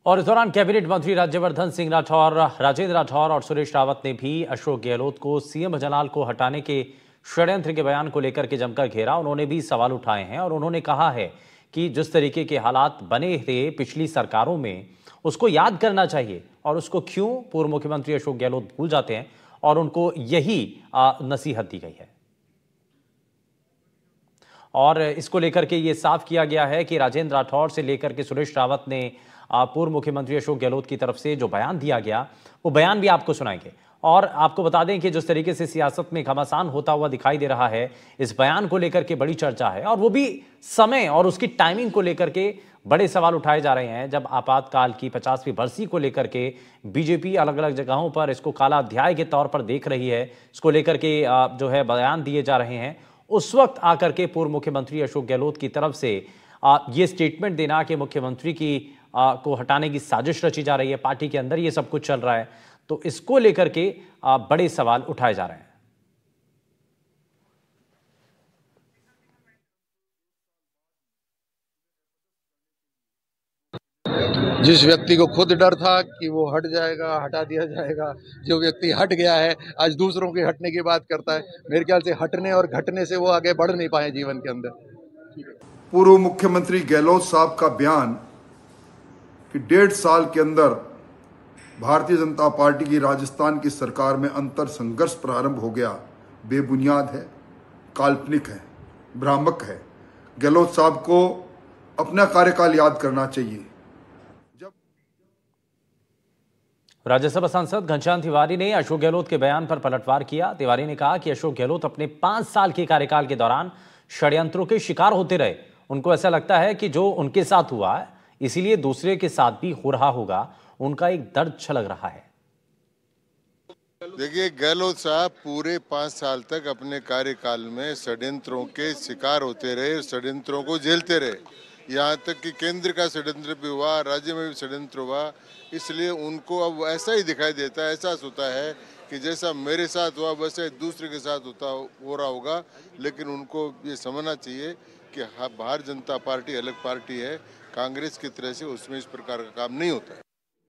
और इस दौरान कैबिनेट मंत्री राज्यवर्धन सिंह राठौर, राजेंद्र राठौर और सुरेश रावत ने भी अशोक गहलोत को सीएम भजनलाल को हटाने के षड्यंत्र के बयान को लेकर के जमकर घेरा। उन्होंने भी सवाल उठाए हैं और उन्होंने कहा है कि जिस तरीके के हालात बने थे पिछली सरकारों में, उसको याद करना चाहिए और उसको क्यों पूर्व मुख्यमंत्री अशोक गहलोत भूल जाते हैं, और उनको यही नसीहत दी गई है। और इसको लेकर के ये साफ किया गया है कि राजेंद्र राठौर से लेकर के सुरेश रावत ने पूर्व मुख्यमंत्री अशोक गहलोत की तरफ से जो बयान दिया गया, वो बयान भी आपको सुनाएंगे। और आपको बता दें कि जिस तरीके से सियासत में घमासान होता हुआ दिखाई दे रहा है, इस बयान को लेकर के बड़ी चर्चा है और वो भी समय और उसकी टाइमिंग को लेकर के बड़े सवाल उठाए जा रहे हैं। जब आपातकाल की 50वीं बरसी को लेकर के बीजेपी अलग अलग जगहों पर इसको काला अध्याय के तौर पर देख रही है, इसको लेकर के जो है बयान दिए जा रहे हैं, उस वक्त आकर के पूर्व मुख्यमंत्री अशोक गहलोत की तरफ से ये स्टेटमेंट देना कि मुख्यमंत्री की को हटाने की साजिश रची जा रही है, पार्टी के अंदर ये सब कुछ चल रहा है, तो इसको लेकर के बड़े सवाल उठाए जा रहे हैं। जिस व्यक्ति को खुद डर था कि वो हट जाएगा, हटा दिया जाएगा, जो व्यक्ति हट गया है आज दूसरों के हटने की बात करता है। मेरे ख्याल से हटने और घटने से वो आगे बढ़ नहीं पाए जीवन के अंदर। पूर्व मुख्यमंत्री गहलोत साहब का बयान कि 1.5 साल के अंदर भारतीय जनता पार्टी की राजस्थान की सरकार में अंतर संघर्ष प्रारंभ हो गया, बेबुनियाद है, काल्पनिक है, भ्रामक है। गहलोत साहब को अपना कार्यकाल याद करना चाहिए। राज्यसभा सांसद घनश्याम तिवारी ने अशोक गहलोत के बयान पर पलटवार किया। तिवारी ने कहा कि अशोक गहलोत अपने 5 साल के कार्यकाल के दौरान षड्यंत्रों के शिकार होते रहे। उनको ऐसा लगता है कि जो उनके साथ हुआ है, इसीलिए दूसरे के साथ भी हो रहा होगा। उनका एक दर्द छलक रहा है। देखिए, गहलोत साहब पूरे 5 साल तक अपने कार्यकाल में षड्यंत्रों के शिकार होते रहे, षड्यंत्रों को झेलते रहे। यहाँ तक कि केंद्र का षड्यंत्र भी हुआ, राज्य में भी षड्यंत्र हुआ। इसलिए उनको अब ऐसा ही दिखाई देता है, एहसास होता है कि जैसा मेरे साथ हुआ वैसे दूसरे के साथ हो रहा होगा। लेकिन उनको ये समझना चाहिए कि भारतीय जनता पार्टी अलग पार्टी है, कांग्रेस की तरह से उसमें इस प्रकार का काम नहीं होता है।